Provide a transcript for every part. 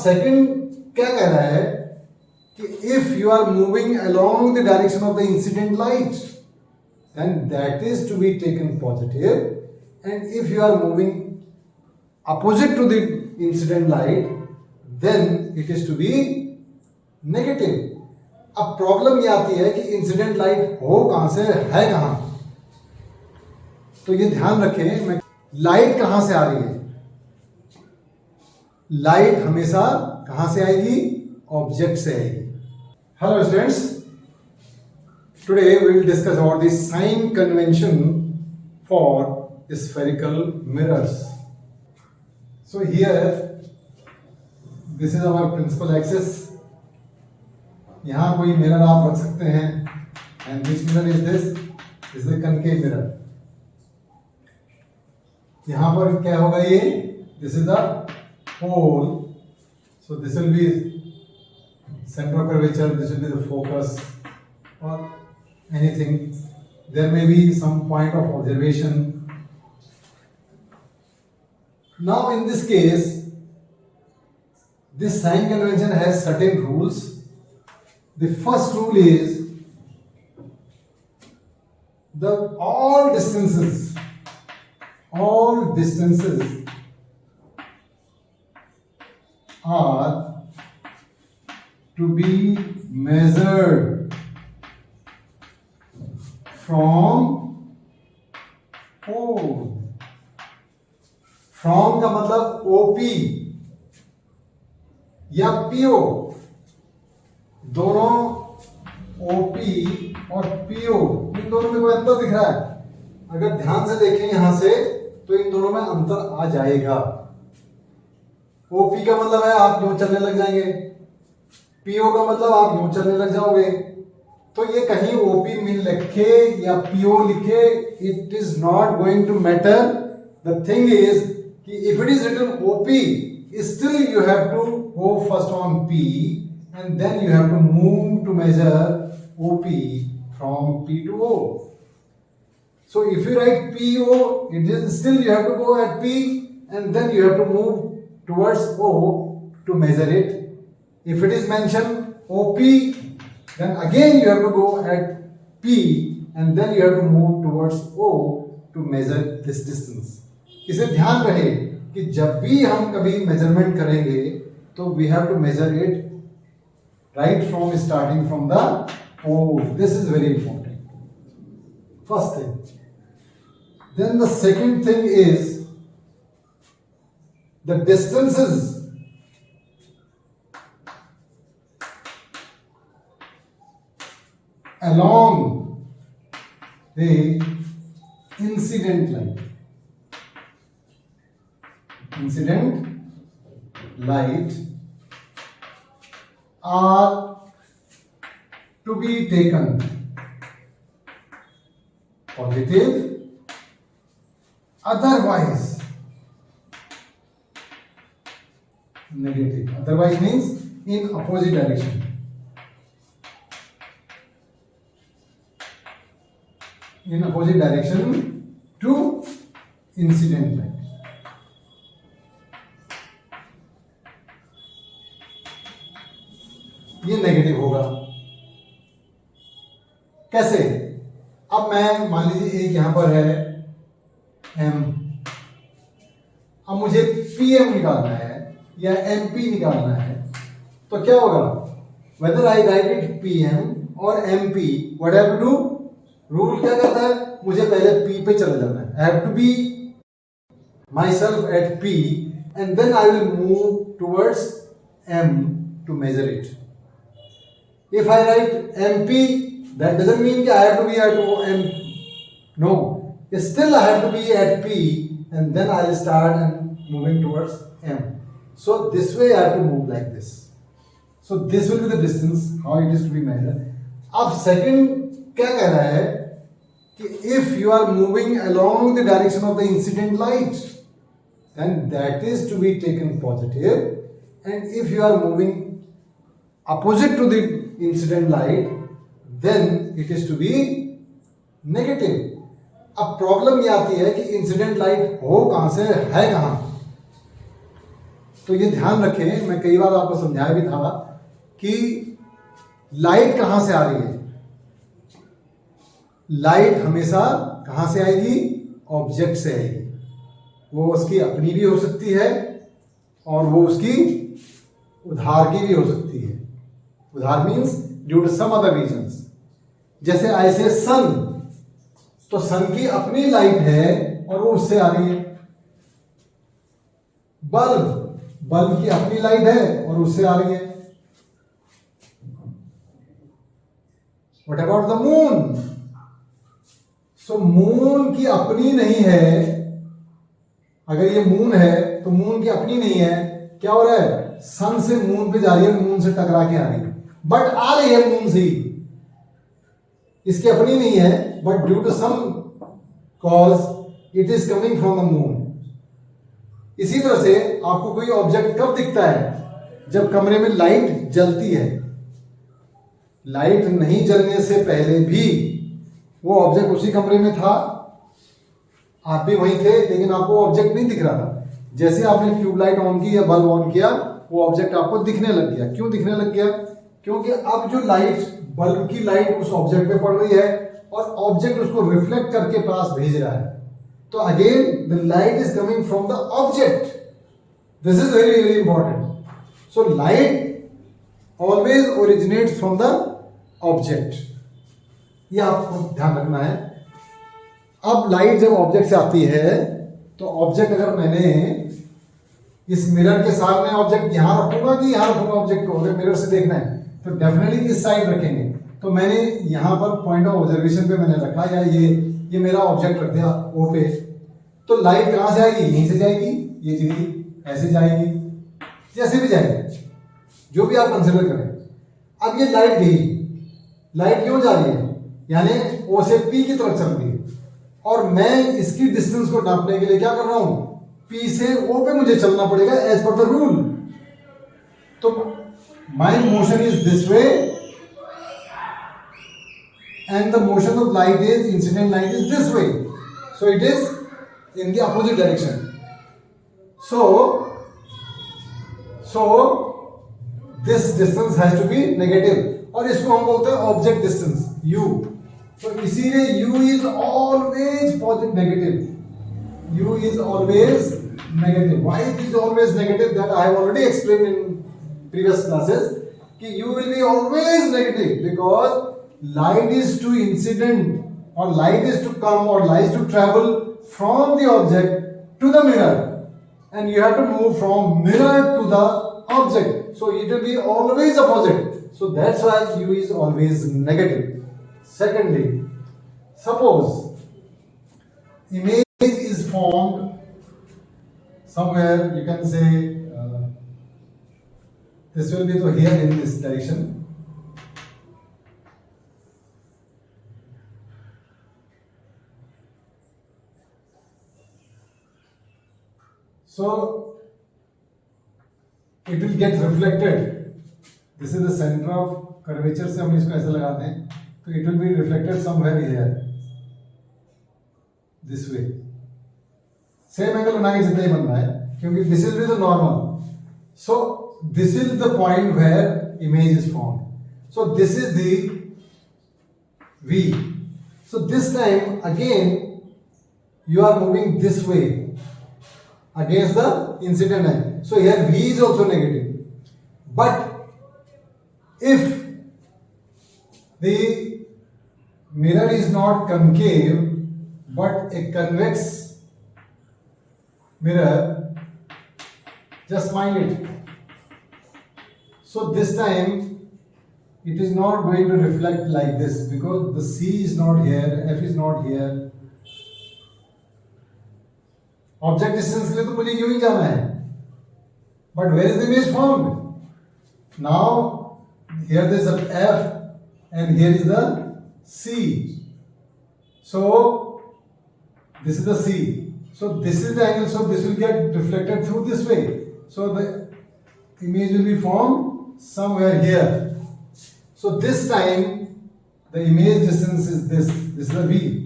Second क्या कह रहा है कि if you are moving along the direction of the incident light then that is to be taken positive, and if you are moving opposite to the incident light then it is to be negative. अब problem ये आती है कि incident light हो कहां से, है कहां। तो ये ध्यान रखें, मैं लाइट कहां से आ रही है। लाइट हमेशा कहां से आएगी, ऑब्जेक्ट से आएगी। Hello students, today we will discuss about the sign convention for spherical mirrors. So here this is our principal axis. यहां कोई मिरर आप रख सकते हैं, and this mirror is this the concave mirror. यहां पर क्या होगा, ये this is the pole, so this will be center of curvature, this will be the focus or anything. There may be some point of observation. Now in this case this sign convention has certain rules. The first rule is the all distances are to be measured from O. From का मतलब OP या PO, दोनों OP और PO इन दोनों में कोई अंतर दिख रहा है? अगर ध्यान से देखें यहां से तो इन दोनों में अंतर आ जाएगा। ओपी का मतलब है आप यूं चलने लग जाएंगे, पीओ का मतलब आप यूं चलने लग जाओगे। तो ये कहीं ओपी मिल लिखे या पीओ लिखे, it is not going to matter. The thing is कि if it is written OP, still you have to go first on P and then you have to move to major OP from P to O. So if you write PO, it is still you have to go at P and then you have to move towards O to measure it. If it is mentioned OP, then again you have to go at P and then you have to move towards O to measure this distance. इसे ध्यान रहे कि जब भी हम कभी measurement करेंगे तो we have to measure it right from starting from the pole. This is very important. First thing. Then the second thing is the distances along the incident line. Incident light are to be taken positive, otherwise negative. Otherwise means in opposite direction. In opposite direction to incident line. ये negative होगा। कैसे? अब मैं मान लीजिए एक यहां पर है M, अब मुझे PM निकालना है या MP निकालना है, तो क्या होगा? Whether I write it PM और MP, what have to do? Rule क्या कहता है? मुझे पहले P पे चले जाना है। I have to be myself at P and then I will move towards M to measure it. If I write MP, that doesn't mean that I have to be at M. No, still I have to be at P and then I will start and moving towards M. So this way I have to move like this. So this will be the distance how it is to be measured. अब second क्या कह रहा है कि if you are moving along the direction of the incident light, then that is to be taken positive, and if you are moving opposite to the incident light, then it is to be negative. अब problem ये आती है कि incident light हो कहां से, है कहां। तो ये ध्यान रखें, मैं कई बार आपको समझाया भी था कि लाइट कहां से आ रही है। लाइट हमेशा कहां से आएगी? ऑब्जेक्ट से आएगी। वो उसकी अपनी भी हो सकती है और वो उसकी उधार की भी हो सकती है। उधार means due to some other reasons. जैसे ऐसे सन, तो सन की अपनी लाइट है और वो उससे आ रही है। बल्ब, बल्ब की अपनी लाइट है और उससे आ रही है। What about the moon? So moon की अपनी नहीं है। अगर ये मून है तो मून की अपनी नहीं है, क्या हो रहा है? सन से मून पे जा रही है, मून से टकरा के आ रही है, बट आ रही है मून से ही। इसकी अपनी नहीं है, but due to some cause it is coming from the moon. इसी तरह से आपको कोई ऑब्जेक्ट कब दिखता है? जब कमरे में लाइट जलती है। लाइट नहीं जलने से पहले भी वो ऑब्जेक्ट उसी कमरे में था, आप भी वहीं थे, लेकिन आपको ऑब्जेक्ट नहीं दिख रहा था। जैसे आपने ट्यूबलाइट ऑन की या बल्ब ऑन किया, वो ऑब्जेक्ट आपको दिखने लग गया। क्यों दिखने लग गया? क्योंकि अब जो लाइट, बल्ब की लाइट उस ऑब्जेक्ट पे पड़ रही है और ऑब्जेक्ट उसको रिफ्लेक्ट करके पास भेज रहा है। तो again the light is coming from the object. This is very very important. So light always originates from the object, ये आपको ध्यान रखना है। अब लाइट जब ऑब्जेक्ट से आती है, तो ऑब्जेक्ट अगर मैंने इस मिरर के सामने ऑब्जेक्ट यहां रखूंगा कि यहां रखूंगा ऑब्जेक्ट को, अगर मिरर से देखना है तो डेफिनेटली इस साइड रखेंगे। तो मैंने यहां पर पॉइंट ऑफ ऑब्जर्वेशन पे मैंने रखा, या ये मेरा ऑब्जेक्ट रख दिया ओ पे, तो लाइट कहां से आएगी? यहीं से जाएगी, ये चीज ऐसे जाएगी, जैसे भी जाएगी, जो भी आप कंसिडर करें। अब ये लाइट गई, लाइट क्यों जा रही है? यानी ओ से पी की तरफ चल रही है, और मैं इसकी डिस्टेंस को नापने के लिए क्या कर रहा हूं? पी से ओ पे मुझे चलना पड़ेगा एज पर द रूल। तो my motion is this way and the motion of light is, incident light is this way, so it is in the opposite direction. So this distance has to be negative, और इसको हम बोलते हैं object distance, u। तो इसीलिए u is always positive negative. u is always negative. Why it is always negative? That I have already explained in previous classes कि u will be always negative because light is to incident or light is to come or light is to travel from the object to the mirror, and you have to move from mirror to the object. So it will be always opposite. So that's why u is always negative. Secondly, suppose image is formed somewhere, you can say this will be to here in this direction. So it will get reflected. This is the center of curvature से हम इसको ऐसे लगाते हैं, तो it will be reflected somewhere here, this way. Same angle बना के जितना ही बन रहा है, क्योंकि this will be the normal. So this is the point where image is formed. So this is the V. So this time again you are moving this way against the incident line. So here V is also negative. But if the mirror is not concave but a convex mirror, just mind it. So this time it is not going to reflect like this because the C is not here, F is not here. Object distance के लिए तो मुझे यूं ही जाना है, but where is the image formed? Now here there is a F and here is the C. So this is the C. So this is the angle. So this will get reflected through this way. So the image will be formed somewhere here. So this time the image distance is this. This is the V.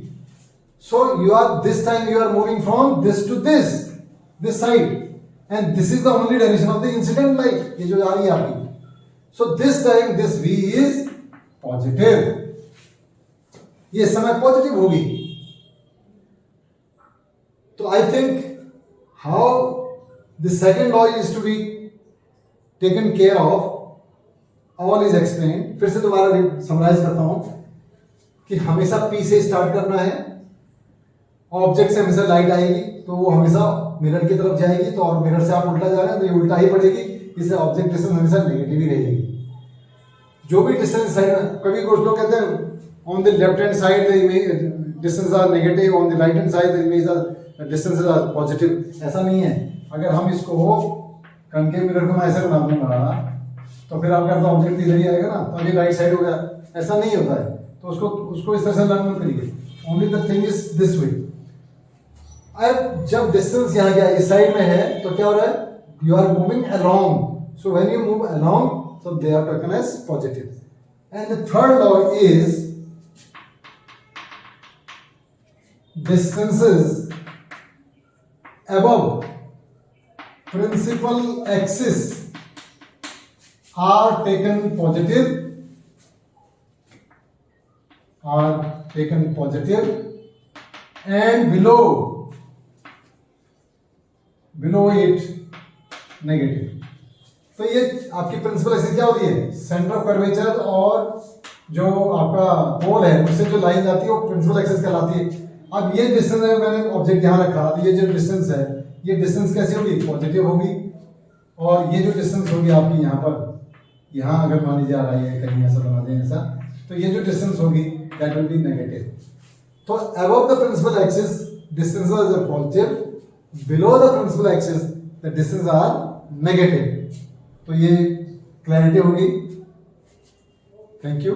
So this time you are moving from this to this side. And this is the only direction of the incident light, ये जो जा रही है आपकी. So this time this v is positive, ये समय positive होगी. तो I think how the second law is to be taken care of, all is explain. फिर से दोबारा समराइज करता हूं कि हमेशा P से स्टार्ट करना है. ऑब्जेक्ट से हमेशा लाइट आएगी तो वो हमेशा मिरर की तरफ जाएगी, तो और मिरर से आप उल्टा जा रहे हैं तो ये उल्टा ही पड़ेगी, इससे ऑब्जेक्ट डिस्टेंस हमेशा नेगेटिव ही रहेगी. जो भी डिस्टेंस साइड, कभी कुछ लोग कहते हैं on the left hand side the image distance are negative, on the right hand side the image are distance are positive. ऐसा नहीं है. अगर हम इसको कनकेव मिरर को मैं ऐसे बना दूंगा तो फिर आपका तो ऑब्जेक्ट इधर ही आएगा ना, तो अभी राइट साइड हो गया. ऐसा नहीं होता है. तो उसको इस तरह से लर्न मत करिए. Only the thing is this वे. अब जब डिस्टेंस यहाँ क्या इस साइड में है तो क्या हो रहा है, you are moving along. So when you move along so they are taken as positive. And the third law is distances above principal axis are taken positive, and below it negative. तो ये आपकी principal axis क्या होती है, centre of curvature और जो आपका पोल है उससे जो लाइन जाती है वो प्रिंसिपल एक्सिस कहलाती है. अब ये डिस्टेंस है, मैंने ऑब्जेक्ट यहाँ रखा तो ये जो डिस्टेंस है ये डिस्टेंस कैसी होगी, पॉजिटिव होगी. और ये जो डिस्टेंस होगी आपकी यहाँ पर, यहाँ अगर मान लीजिए आ रहा है कहीं ऐसा बना दें ऐसा, तो ये जो डिस्टेंस होगी दैट विल बी नेगेटिव. तो above the principal axis distance are positive, below the principal axis the distance are negative. तो ये क्लैरिटी होगी. Thank you.